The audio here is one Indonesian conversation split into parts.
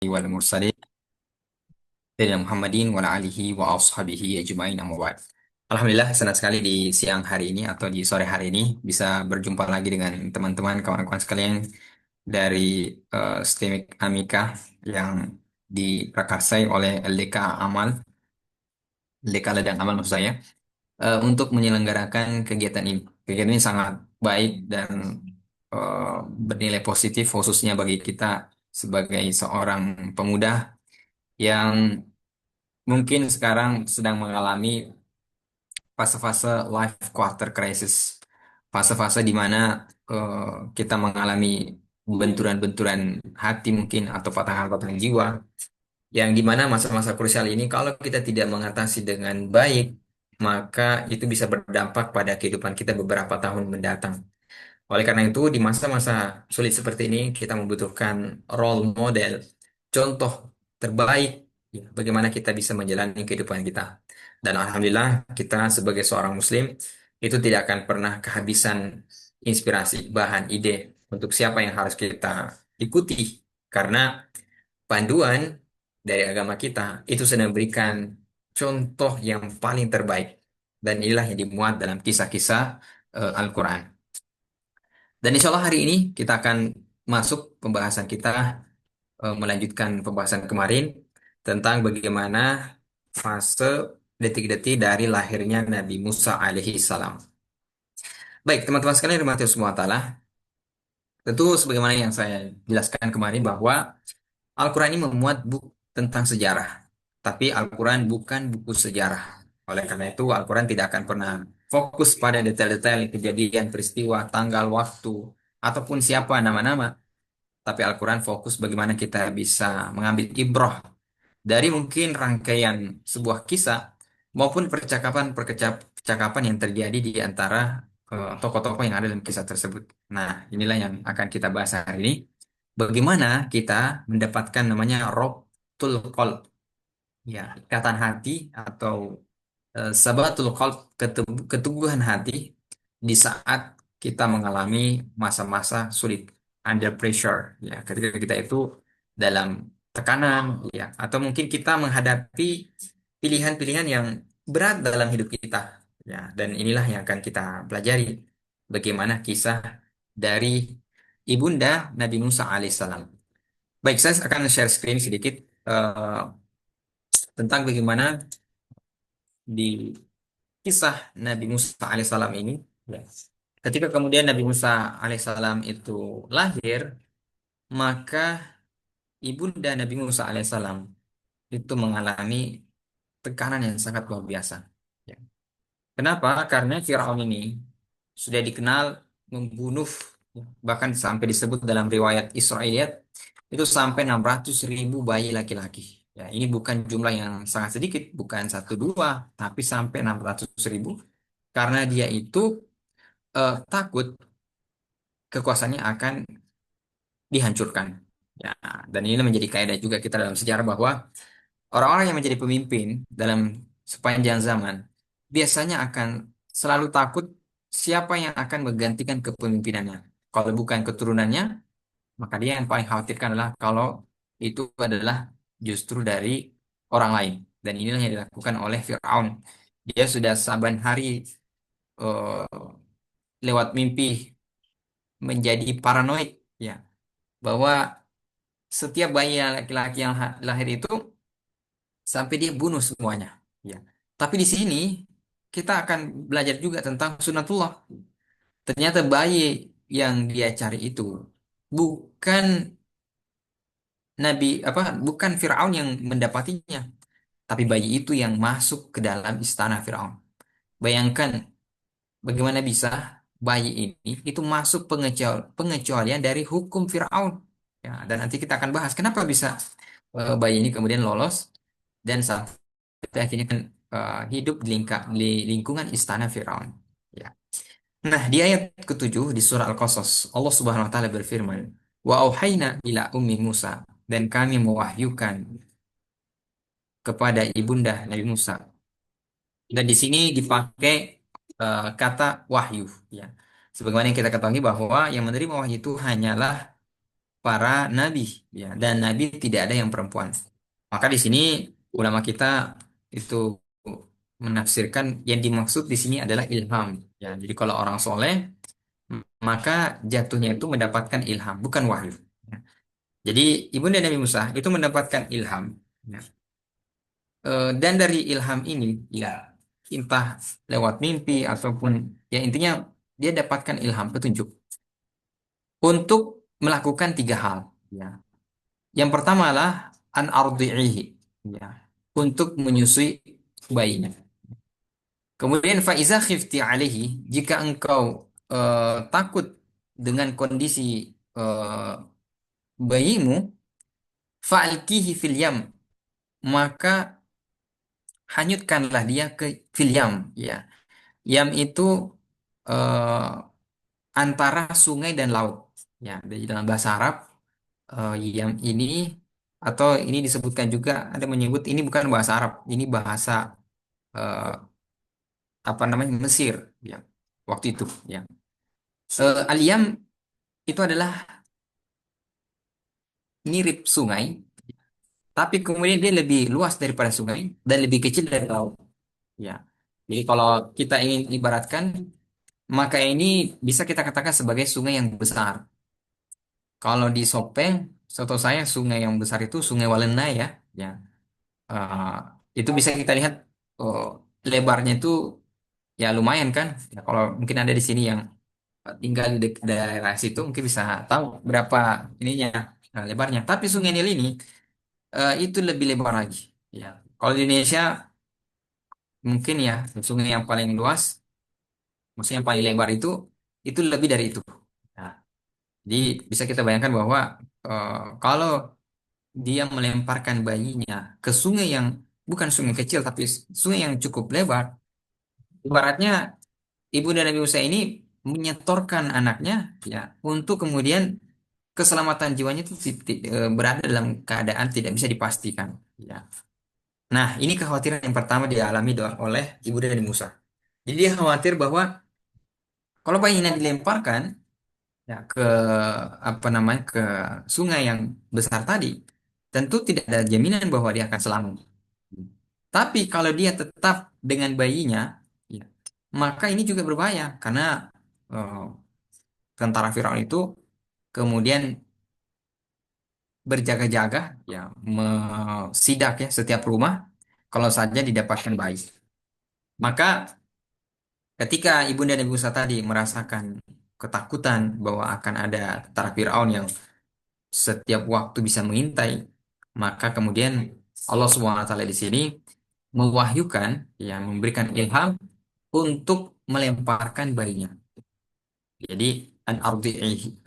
wal mursalin Sayyidina Muhammadin wa ala alihi wa ashabihi ajma'in amma ba'd. Alhamdulillah senang sekali di siang hari ini atau di sore hari ini bisa berjumpa lagi dengan teman-teman kawan-kawan sekalian dari STEMIC Amika yang diprakarsai oleh LDK Amal, LDK Ladang Amal maksud saya, untuk menyelenggarakan kegiatan ini. Kegiatan ini sangat baik dan eh, bernilai positif khususnya bagi kita sebagai seorang pemuda yang mungkin sekarang sedang mengalami fase-fase life quarter crisis, fase-fase di mana kita mengalami benturan-benturan hati mungkin atau patahan-patahan jiwa, yang di mana masa-masa krusial ini kalau kita tidak mengatasi dengan baik, maka itu bisa berdampak pada kehidupan kita beberapa tahun mendatang. Oleh karena itu, di masa-masa sulit seperti ini, kita membutuhkan role model, contoh terbaik, ya, bagaimana kita bisa menjalani kehidupan kita. Dan Alhamdulillah, kita sebagai seorang Muslim, itu tidak akan pernah kehabisan inspirasi, bahan, ide untuk siapa yang harus kita ikuti. Karena panduan dari agama kita itu sudah memberikan contoh yang paling terbaik. Dan inilah yang dimuat dalam kisah-kisah Al-Quran. Dan insya Allah hari ini kita akan masuk pembahasan kita, melanjutkan pembahasan kemarin tentang bagaimana fase detik-detik dari lahirnya Nabi Musa alaihi salam. Baik, teman-teman sekalian dirahmati Allah Subhanahu wa taala, tentu sebagaimana yang saya jelaskan kemarin bahwa Al-Quran ini memuat buku tentang sejarah, tapi Al-Quran bukan buku sejarah. Oleh karena itu, Al-Quran tidak akan pernah fokus pada detail-detail kejadian, peristiwa, tanggal, waktu, ataupun siapa nama-nama. Tapi Al-Quran fokus bagaimana kita bisa mengambil ibrah dari mungkin rangkaian sebuah kisah maupun percakapan yang terjadi di antara tokoh-tokoh yang ada dalam kisah tersebut. Nah, inilah yang akan kita bahas hari ini. Bagaimana kita mendapatkan namanya Robtul Qalb, ya, ikatan hati atau Sabatul Qalb, keteguhan hati di saat kita mengalami masa-masa sulit, under pressure, ya, ketika kita itu dalam tekanan, ya, atau mungkin kita menghadapi pilihan-pilihan yang berat dalam hidup kita, ya, dan inilah yang akan kita pelajari bagaimana kisah dari ibunda Nabi Musa alaihissalam. Baik, saya akan share screen sedikit eh, tentang bagaimana di kisah Nabi Musa alaihissalam ini, ya. Ketika kemudian Nabi Musa alaihissalam itu lahir, maka ibunda Nabi Musa alaihissalam itu mengalami tekanan yang sangat luar biasa. Ya. Kenapa? Karena Firaun ini sudah dikenal membunuh, ya, bahkan sampai disebut dalam riwayat Israiliyat itu sampai 600.000 bayi laki-laki. Ya, ini bukan jumlah yang sangat sedikit, bukan satu dua, tapi sampai 600.000 karena dia itu takut kekuasaannya akan dihancurkan. Ya, dan ini menjadi kaidah juga kita dalam sejarah bahwa orang-orang yang menjadi pemimpin dalam sepanjang zaman biasanya akan selalu takut siapa yang akan menggantikan kepemimpinannya. Kalau bukan keturunannya, maka dia yang paling khawatirkan adalah kalau itu adalah justru dari orang lain. Dan inilah yang dilakukan oleh Fir'aun. Dia sudah saban hari eh, lewat mimpi menjadi paranoid, ya, bahwa setiap bayi laki-laki yang lahir itu sampai dia bunuh semuanya, ya. Tapi di sini kita akan belajar juga tentang sunatullah. Ternyata bayi yang dia cari itu bukan Nabi apa bukan Firaun yang mendapatinya, tapi bayi itu yang masuk ke dalam istana Firaun. Bayangkan bagaimana bisa bayi ini itu masuk pengecualian dari hukum Firaun. Ya, dan nanti kita akan bahas kenapa bisa bayi ini kemudian lolos dan sampai akhirnya kan hidup di lingkungan istana Firaun. Ya. Nah, di ayat ketujuh di surah Al-Qasas, Allah Subhanahu wa taala berfirman, "Wa auhayna ila ummi Musa," dan kami mewahyukan kepada ibunda Nabi Musa. Dan di sini dipakai kata wahyu, ya. Sebagaimana yang kita ketahui bahwa yang menerima wahyu itu hanyalah para nabi, ya, dan nabi tidak ada yang perempuan. Maka di sini ulama kita itu menafsirkan yang dimaksud di sini adalah ilham. Ya, jadi kalau orang soleh maka jatuhnya itu mendapatkan ilham, bukan wahyu. Ya. Jadi ibunda Nabi Musa itu mendapatkan ilham. Ya. Dan dari ilham ini, ya, entah lewat mimpi ataupun ya intinya dia dapatkan ilham petunjuk untuk melakukan tiga hal. Ya. Yang pertama adalah an ardi'ihi, ya, untuk menyusui bayinya. Kemudian faiza khifti alaihi, jika engkau takut dengan kondisi eh, bayimu, fa'alkihi fil yam, maka hanyutkanlah dia ke fil yam, ya. Yam itu eh, antara sungai dan laut. Ya, di dalam bahasa Arab yam ini atau ini disebutkan juga ada menyebut ini bukan bahasa Arab, ini bahasa eh, apa namanya Mesir, ya. Waktu itu, ya. Al-yam itu adalah mirip sungai, tapi kemudian dia lebih luas daripada sungai dan lebih kecil dari laut. Ya. Jadi kalau kita ingin ibaratkan, maka ini bisa kita katakan sebagai sungai yang besar. Kalau di Sopeng, setahu saya sungai yang besar itu Sungai Walenai, ya. Ya. Eh, itu bisa kita lihat oh, lebarnya itu ya lumayan kan. Ya, kalau mungkin ada di sini yang tinggal di daerah situ mungkin bisa tahu berapa ininya lebarnya. Tapi Sungai Nil ini itu lebih lebar lagi. Ya. Kalau di Indonesia mungkin ya sungai yang paling luas, maksudnya yang paling lebar itu lebih dari itu. Nah, jadi bisa kita bayangkan bahwa kalau dia melemparkan bayinya ke sungai yang bukan sungai kecil tapi sungai yang cukup lebar, ibaratnya ibu dan Nabi Musa ini menyetorkan anaknya, ya, untuk kemudian keselamatan jiwanya itu berada dalam keadaan tidak bisa dipastikan. Ya. Nah, ini kekhawatiran yang pertama dialami oleh ibu dan Nabi Musa. Jadi dia khawatir bahwa kalau bayinya dilemparkan, ya, ke apa namanya ke sungai yang besar tadi, tentu tidak ada jaminan bahwa dia akan selamat. Tapi kalau dia tetap dengan bayinya, ya, maka ini juga berbahaya karena eh, tentara Firaun itu kemudian berjaga-jaga, ya, sidak ya setiap rumah kalau saja didapatkan bayi. Maka ketika ibunda Nabi Musa tadi merasakan ketakutan bahwa akan ada tentara Firaun yang setiap waktu bisa mengintai, maka kemudian Allah Subhanahu wa taala di sini mewahyukan, ya, memberikan ilham untuk melemparkan bayinya. Jadi an ardi'i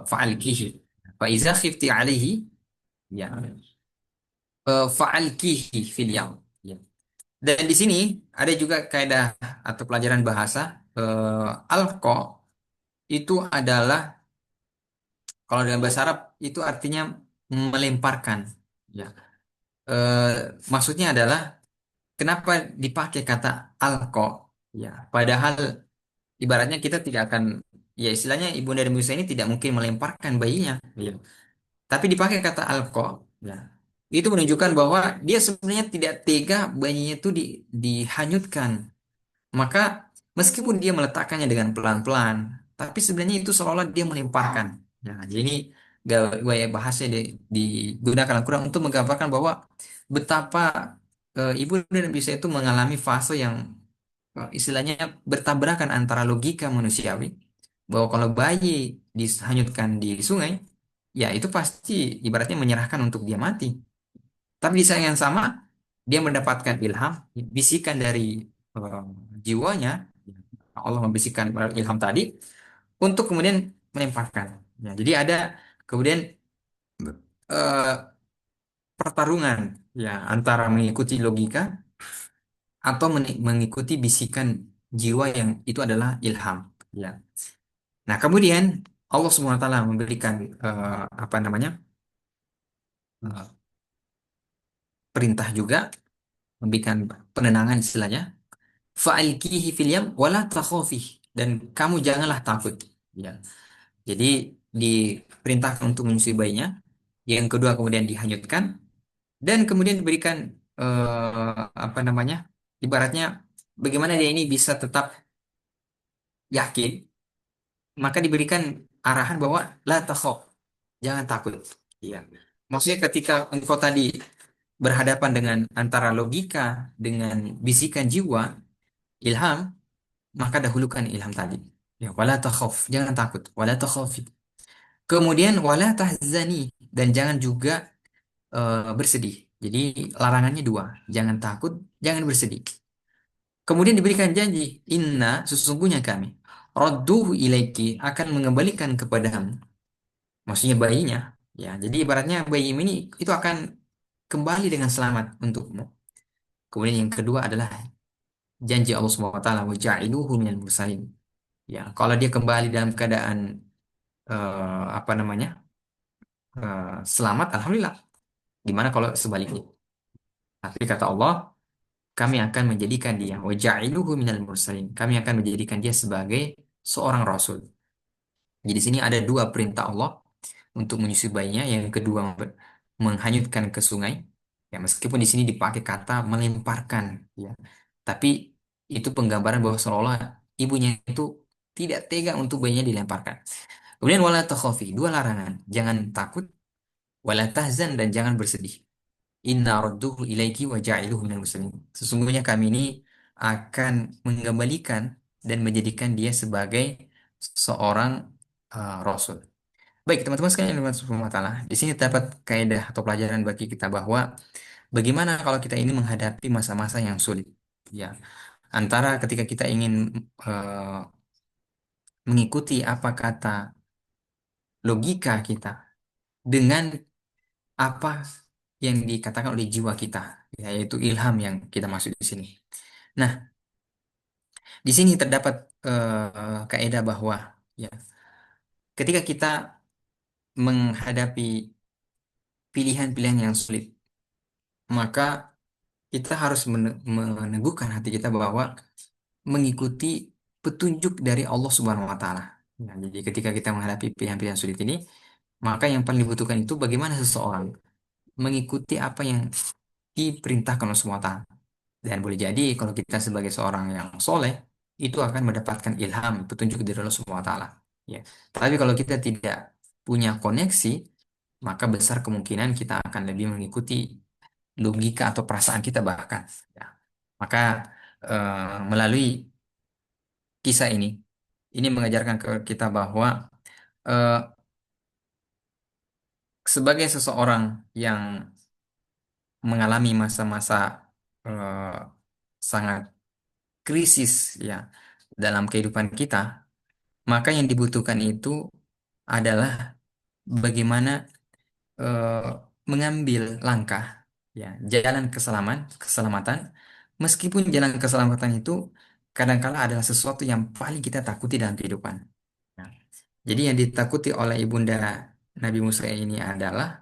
fa'alkihi fa iza khifti alaihi, ya, fa'alkihi fil yam. Ya. Dan di sini ada juga kaidah atau pelajaran bahasa alqa itu adalah kalau dalam bahasa Arab itu artinya melemparkan. Ya. Eh, Maksudnya adalah kenapa dipakai kata alqa? Ya, padahal ibaratnya kita tidak akan, ya, istilahnya ibunda dari Musa ini tidak mungkin melemparkan bayinya. Ya. Tapi dipakai kata alqa, ya. Itu menunjukkan bahwa dia sebenarnya tidak tega bayinya itu dihanyutkan. Maka meskipun dia meletakkannya dengan pelan-pelan, tapi sebenarnya itu seolah dia melemparkan. Nah, jadi ini gaya bahasa digunakan Al-Quran untuk menggambarkan bahwa betapa ibu dan bisa itu mengalami fase yang istilahnya bertabrakan antara logika manusiawi bahwa kalau bayi dihanyutkan di sungai, ya itu pasti ibaratnya menyerahkan untuk dia mati. Tapi di saat yang sama dia mendapatkan ilham, bisikan dari eh, jiwanya. Allah membisikkan melalui ilham tadi untuk kemudian melemparkan. Ya, jadi ada kemudian eh, pertarungan, ya, antara mengikuti logika atau mengikuti bisikan jiwa yang itu adalah ilham. Ya. Nah, kemudian Allah Subhanahu wa taala memberikan apa namanya? eh, perintah juga, memberikan penenangan istilahnya. Fa'alkihi fil yam wala takhafih, dan kamu janganlah takut. Ya. Jadi diperintahkan untuk menyusui bayinya, yang kedua kemudian dihanyutkan, dan kemudian diberikan apa namanya, ibaratnya bagaimana dia ini bisa tetap yakin, maka diberikan arahan bahwa la takhaf, jangan takut. Iya. Maksudnya ketika engkau tadi berhadapan dengan antara logika dengan bisikan jiwa, ilham, maka dahulukan ilham tadi. Ya, wala takhaf, jangan takut, wala takhafi. Kemudian wala tahzani, dan jangan juga bersedih. Jadi larangannya dua, jangan takut, jangan bersedih. Kemudian diberikan janji, inna, sesungguhnya kami, radduhu ilaiki, akan mengembalikan kepadamu, maksudnya bayinya. Ya, jadi ibaratnya bayi ini itu akan kembali dengan selamat untukmu. Kemudian yang kedua adalah janji Allah Subhanahu wa taala, wa ja'iluhu minal mursalin. Ya, kalau dia kembali dalam keadaan apa namanya? Selamat, alhamdulillah. Gimana kalau sebaliknya? Tapi kata Allah, kami akan menjadikan dia wa ja'iluhu minal mursalin. Kami akan menjadikan dia sebagai seorang rasul. Jadi di sini ada dua perintah Allah untuk menyusui bayinya, yang kedua menghanyutkan ke sungai. Ya, meskipun di sini dipakai kata melemparkan, ya. Tapi itu penggambaran bahwa seolah-olah ibunya itu tidak tega untuk bayinya dilemparkan. Kemudian wala takhafi, dua larangan. Jangan takut, wala tahzan, dan jangan bersedih. Inna radduhu ilaiki wa ja'iluhu minal muslimin. Sesungguhnya kami ini akan mengembalikan dan menjadikan dia sebagai seorang rasul. Baik, teman-teman sekalian yang dirahmati Allah Ta'ala, di sini terdapat kaidah atau pelajaran bagi kita bahwa bagaimana kalau kita ini menghadapi masa-masa yang sulit. Ya, antara ketika kita ingin eh, mengikuti apa kata logika kita dengan apa yang dikatakan oleh jiwa kita, ya, yaitu ilham yang kita maksud di sini. Nah, di sini terdapat kaidah bahwa ya, ketika kita menghadapi pilihan-pilihan yang sulit, maka kita harus meneguhkan hati kita bahwa mengikuti petunjuk dari Allah Subhanahu wa taala. Nah, jadi ketika kita menghadapi pilihan-pilihan sulit ini, maka yang paling dibutuhkan itu bagaimana seseorang mengikuti apa yang diperintahkan Allah Subhanahu wa taala. Dan boleh jadi kalau kita sebagai seorang yang soleh itu akan mendapatkan ilham, petunjuk dari Allah Subhanahu wa taala. Ya. Tapi kalau kita tidak punya koneksi, maka besar kemungkinan kita akan lebih mengikuti logika atau perasaan kita bahkan. Ya. Maka melalui kisah ini mengajarkan ke kita bahwa eh, sebagai seseorang yang mengalami masa-masa eh, sangat krisis, ya, dalam kehidupan kita, maka yang dibutuhkan itu adalah bagaimana eh, mengambil langkah, ya, jalan keselamatan, meskipun jalan keselamatan itu kadangkala adalah sesuatu yang paling kita takuti dalam kehidupan. Nah, jadi yang ditakuti oleh ibunda Nabi Musa ini adalah,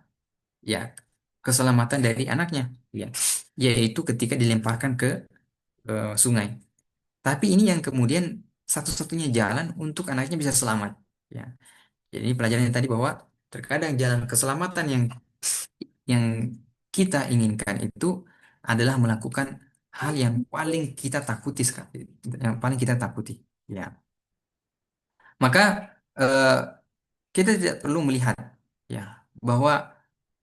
ya, keselamatan dari anaknya, ya, yaitu ketika dilemparkan ke sungai. Tapi ini yang kemudian satu-satunya jalan untuk anaknya bisa selamat. Ya, jadi pelajarannya tadi bahwa terkadang jalan keselamatan yang kita inginkan itu adalah melakukan hal yang paling kita takuti sekali, yang paling kita takuti. Ya, maka eh, kita tidak perlu melihat, ya, bahwa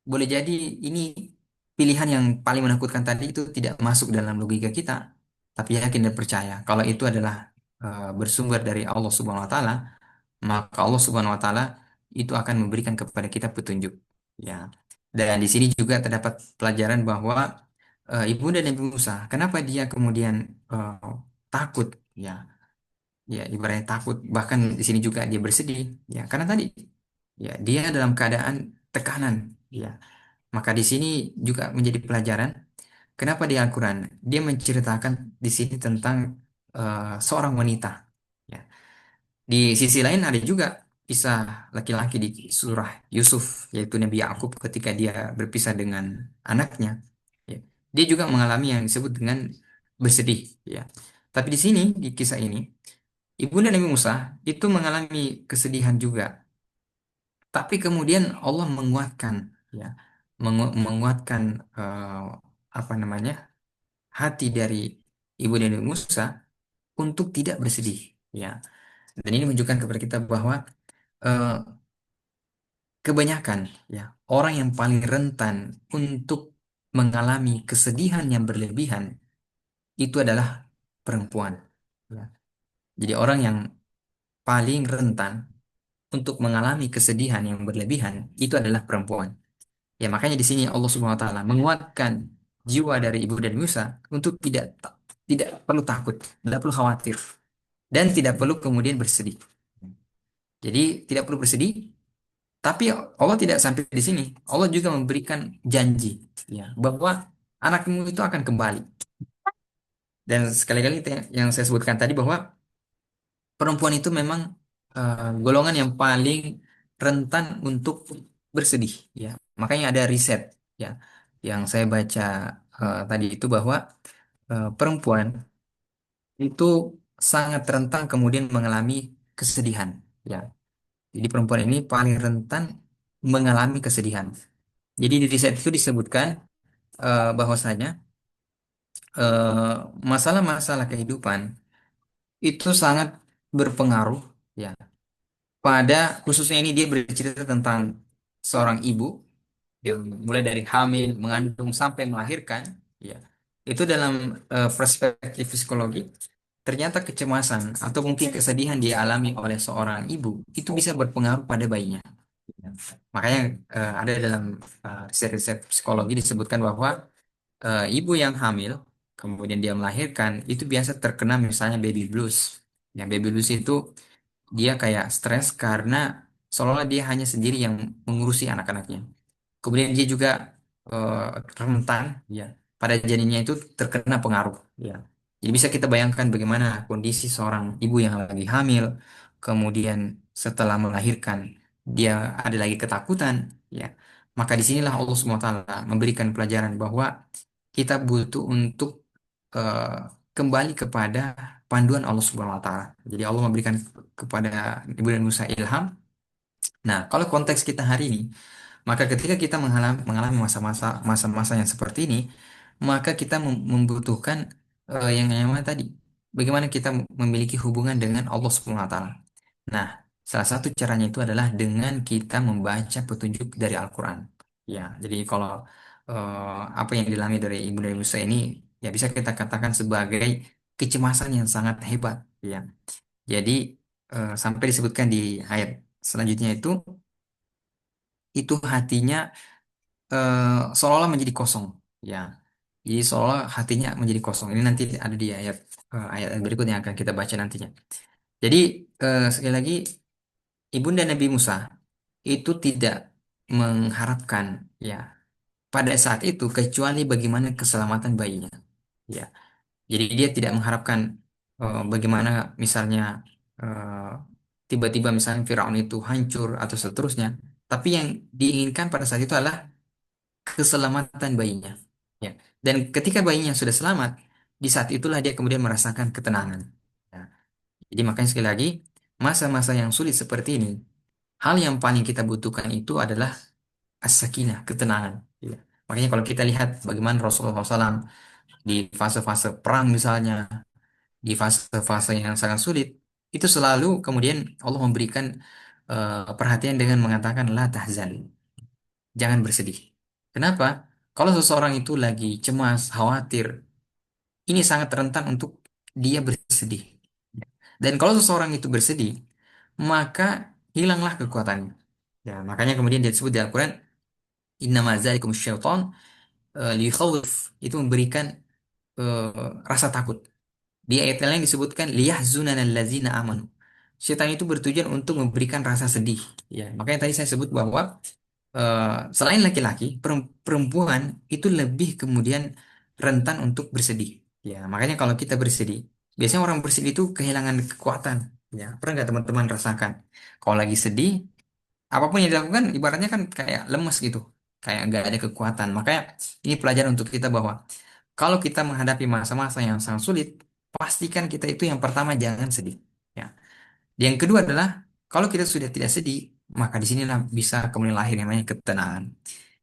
boleh jadi ini pilihan yang paling menakutkan tadi itu tidak masuk dalam logika kita, tapi yakin dan percaya kalau itu adalah bersumber dari Allah Subhanahu wa taala, maka Allah Subhanahu wa taala itu akan memberikan kepada kita petunjuk. Ya. Dan di sini juga terdapat pelajaran bahwa ibunda Nabi Musa, kenapa dia kemudian takut, ya, ya, ibaratnya takut, bahkan di sini juga dia bersedih, ya, karena tadi, ya, dia dalam keadaan tekanan, ya. Maka di sini juga menjadi pelajaran kenapa di Al-Quran dia menceritakan di sini tentang seorang wanita. Ya. Di sisi lain ada juga kisah laki-laki di surah Yusuf, yaitu Nabi Yakub ketika dia berpisah dengan anaknya. Ya. Dia juga mengalami yang disebut dengan bersedih. Ya. Tapi di sini di kisah ini ibunda Nabi Musa itu mengalami kesedihan juga. Tapi kemudian Allah menguatkan, ya, menguatkan apa namanya hati dari ibu Nabi Musa untuk tidak bersedih, ya. Dan ini menunjukkan kepada kita bahwa eh, kebanyakan, ya, orang yang paling rentan untuk mengalami kesedihan yang berlebihan itu adalah perempuan. Ya. Jadi orang yang paling rentan untuk mengalami kesedihan yang berlebihan itu adalah perempuan. Ya, makanya di sini Allah Subhanahu wa taala menguatkan jiwa dari ibu dan Musa untuk tidak perlu takut, tidak perlu khawatir, dan tidak perlu kemudian bersedih. Jadi tidak perlu bersedih, tapi Allah tidak sampai di sini. Allah juga memberikan janji, ya, bahwa anakmu itu akan kembali. Dan sekali-kali yang saya sebutkan tadi bahwa perempuan itu memang golongan yang paling rentan untuk bersedih, ya. Makanya ada riset, ya, yang saya baca tadi itu bahwa perempuan itu sangat rentan kemudian mengalami kesedihan, ya. Jadi perempuan ini paling rentan mengalami kesedihan. Jadi di riset itu disebutkan bahwasanya eh, masalah-masalah kehidupan itu sangat berpengaruh, ya, pada khususnya ini dia bercerita tentang seorang ibu yang mulai dari hamil, mengandung sampai melahirkan, ya. Itu dalam perspektif psikologi, ternyata kecemasan atau mungkin kesedihan dialami oleh seorang ibu itu bisa berpengaruh pada bayinya. Ya. Makanya ada dalam riset-riset psikologi disebutkan bahwa ibu yang hamil kemudian dia melahirkan itu biasa terkena misalnya baby blues. Yang baby blues itu dia kayak stres karena seolah-olah dia hanya sendiri yang mengurusi anak-anaknya. Kemudian dia juga eh, rentan, ya, pada janinnya itu terkena pengaruh, ya. Jadi bisa kita bayangkan bagaimana kondisi seorang ibu yang lagi hamil, kemudian setelah melahirkan dia ada lagi ketakutan, ya. Maka disinilah Allah SWT memberikan pelajaran bahwa kita butuh untuk eh, kembali kepada panduan Allah Subhanahu Wa Taala. Jadi Allah memberikan kepada Ibu dan Musa ilham. Nah, kalau konteks kita hari ini, maka ketika kita mengalami masa-masa yang seperti ini, maka kita membutuhkan yang namanya tadi, bagaimana kita memiliki hubungan dengan Allah Subhanahu Wa Taala. Nah, salah satu caranya itu adalah dengan kita membaca petunjuk dari Al-Quran. Ya, jadi kalau apa yang dialami dari Ibu dari Musa ini, ya bisa kita katakan sebagai kecemasan yang sangat hebat. Ya, jadi sampai disebutkan di ayat selanjutnya itu hatinya seolah-olah menjadi kosong. Ya, jadi seolah hatinya menjadi kosong. Ini nanti ada di ayat berikutnya yang akan kita baca nantinya. Jadi sekali lagi Ibunda Nabi Musa itu tidak mengharapkan, ya, pada saat itu kecuali bagaimana keselamatan bayinya, ya. Jadi dia tidak mengharapkan bagaimana misalnya eh, tiba-tiba misalnya Firaun itu hancur atau seterusnya, tapi yang diinginkan pada saat itu adalah keselamatan bayinya, ya. Dan ketika bayinya sudah selamat, di saat itulah dia kemudian merasakan ketenangan, ya. Jadi makanya sekali lagi masa-masa yang sulit seperti ini, hal yang paling kita butuhkan itu adalah as-sakinah, ketenangan. Ya. Makanya kalau kita lihat bagaimana Rasulullah SAW di fase-fase perang misalnya, di fase-fase yang sangat sulit, itu selalu kemudian Allah memberikan perhatian dengan mengatakan la tahzan, jangan bersedih. Kenapa? Kalau seseorang itu lagi cemas, khawatir, ini sangat rentan untuk dia bersedih. Dan kalau seseorang itu bersedih, maka hilanglah kekuatannya. Ya, makanya kemudian disebut di Al-Quran, innama dzalikum syaitan likhawf, itu memberikan rasa takut. Di ayat lain disebutkan liyahzunana allazina amanu. Setan itu bertujuan untuk memberikan rasa sedih. Ya, makanya tadi saya sebut bahwa selain laki-laki, perempuan itu lebih kemudian rentan untuk bersedih. Ya, makanya kalau kita bersedih, biasanya orang bersedih itu kehilangan kekuatan. Ya, pernah nggak teman-teman rasakan? Kalau lagi sedih, apapun yang dilakukan ibaratnya kan kayak lemes gitu, kayak nggak ada kekuatan. Makanya ini pelajaran untuk kita bahwa kalau kita menghadapi masa-masa yang sangat sulit, pastikan kita itu yang pertama jangan sedih. Ya. Yang kedua adalah kalau kita sudah tidak sedih, maka di sinilah bisa kemudian lahir yang namanya ketenangan.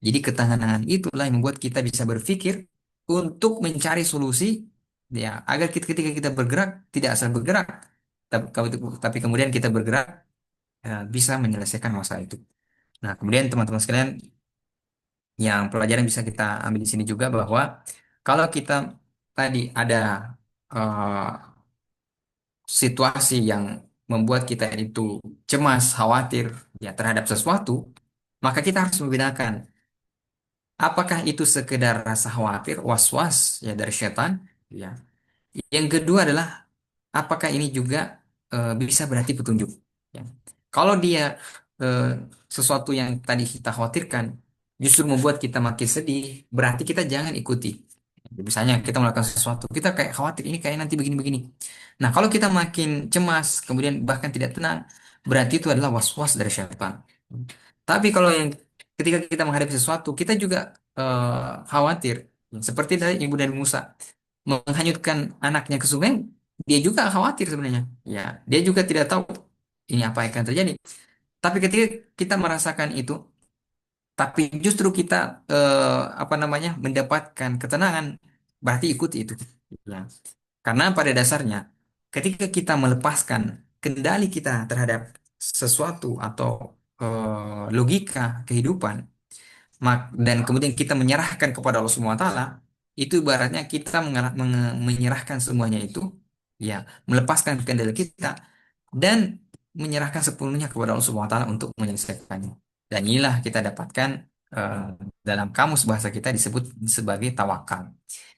Jadi ketenangan itulah yang membuat kita bisa berpikir untuk mencari solusi, ya, agar ketika kita bergerak tidak asal bergerak, tapi kemudian kita bergerak, bisa menyelesaikan masalah itu. Nah, kemudian teman-teman sekalian, yang pelajaran bisa kita ambil di sini juga bahwa kalau kita tadi ada eh, situasi yang membuat kita itu cemas, khawatir, ya, terhadap sesuatu, maka kita harus membedakan apakah itu sekedar rasa khawatir, was-was, ya, dari setan, ya. Yang kedua adalah apakah ini juga bisa berarti petunjuk, ya. Kalau dia eh, sesuatu yang tadi kita khawatirkan justru membuat kita makin sedih, berarti kita jangan ikuti. Misalnya kita melakukan sesuatu, kita kayak khawatir ini kayak nanti begini-begini. Nah, kalau kita makin cemas, kemudian bahkan tidak tenang, berarti itu adalah was-was dari syaitan. Tapi kalau yang ketika kita menghadapi sesuatu, kita juga khawatir. Seperti dari ibu dari Musa menghanyutkan anaknya ke sungai, dia juga khawatir sebenarnya. Ya, dia juga tidak tahu ini apa yang akan terjadi. Tapi ketika kita merasakan itu, tapi justru kita apa namanya mendapatkan ketenangan, berarti ikuti itu. Ya. Karena pada dasarnya, ketika kita melepaskan kendali kita terhadap sesuatu atau logika kehidupan, dan kemudian kita menyerahkan kepada Allah Subhanahu wa taala, itu ibaratnya kita menyerahkan semuanya itu, ya, melepaskan kendali kita dan menyerahkan sepenuhnya kepada Allah Subhanahu wa taala untuk menyelesaikannya. Dan inilah kita dapatkan eh, dalam kamus bahasa kita disebut sebagai tawakal.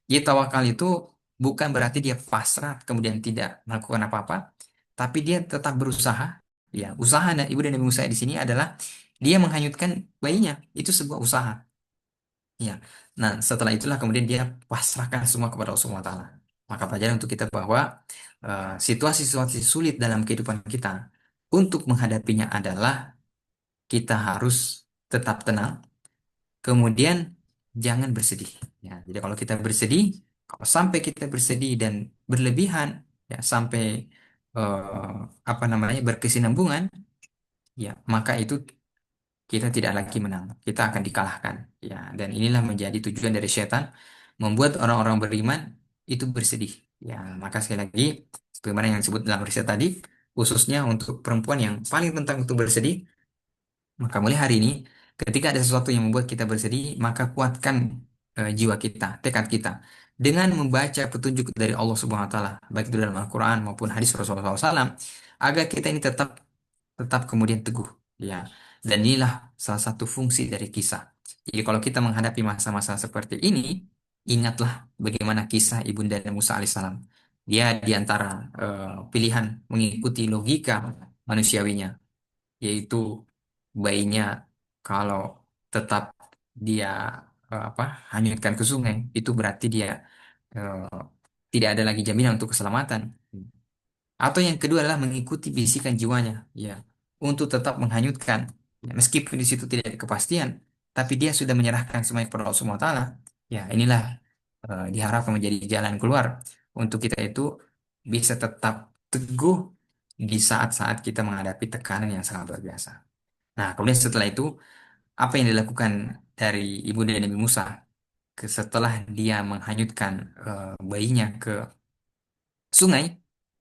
Jadi tawakal itu bukan berarti dia pasrah kemudian tidak melakukan apa-apa, tapi dia tetap berusaha. Ya, usaha dan ibu dan Nabi Musa di sini adalah dia menghanyutkan bayinya. Itu sebuah usaha. Ya. Nah, setelah itulah kemudian dia pasrahkan semua kepada Allah Subhanahu wa taala. Maka pelajaran untuk kita bahwa situasi-situasi sulit dalam kehidupan kita untuk menghadapinya adalah kita harus tetap tenang, kemudian jangan bersedih. Ya, jadi kalau kita bersedih, kalau sampai kita bersedih dan berlebihan, ya, sampai eh, apa namanya berkesinambungan, ya, maka itu kita tidak lagi menang, kita akan dikalahkan. Ya, dan inilah menjadi tujuan dari setan, membuat orang-orang beriman itu bersedih. Ya, maka sekali lagi, sebagaimana yang disebut dalam riset tadi, khususnya untuk perempuan yang paling tentang untuk bersedih, maka mulai hari ini, ketika ada sesuatu yang membuat kita bersedih, maka kuatkan jiwa kita, tekad kita, dengan membaca petunjuk dari Allah Subhanahu Wa Taala, baik itu dalam Al-Quran maupun hadis Rasulullah SAW, agar kita ini tetap tetap kemudian teguh. Ya, dan inilah salah satu fungsi dari kisah. Jadi kalau kita menghadapi masa-masa seperti ini, ingatlah bagaimana kisah Ibunda Musa alaihissalam. Dia di antara pilihan mengikuti logika manusiawinya, yaitu bayinya kalau tetap dia apa hanyutkan ke sungai, itu berarti dia eh, tidak ada lagi jaminan untuk keselamatan. Atau yang kedua adalah mengikuti bisikan jiwanya, ya, untuk tetap menghanyutkan. Ya, meskipun di situ tidak ada kepastian, tapi dia sudah menyerahkan semuanya kepada Allah Subhanahu wa taala. Ya, inilah diharapkan menjadi jalan keluar untuk kita itu bisa tetap teguh di saat-saat kita menghadapi tekanan yang sangat luar biasa. Nah, kemudian setelah itu, apa yang dilakukan dari ibunda Nabi Musa setelah dia menghanyutkan bayinya ke sungai,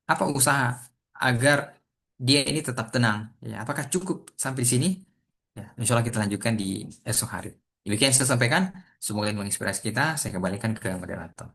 apa usaha agar dia ini tetap tenang? Ya, apakah cukup sampai di sini? Ya, insya Allah kita lanjutkan di esok hari. Demikian yang saya sampaikan. Semoga ini menginspirasi kita. Saya kembalikan ke moderator.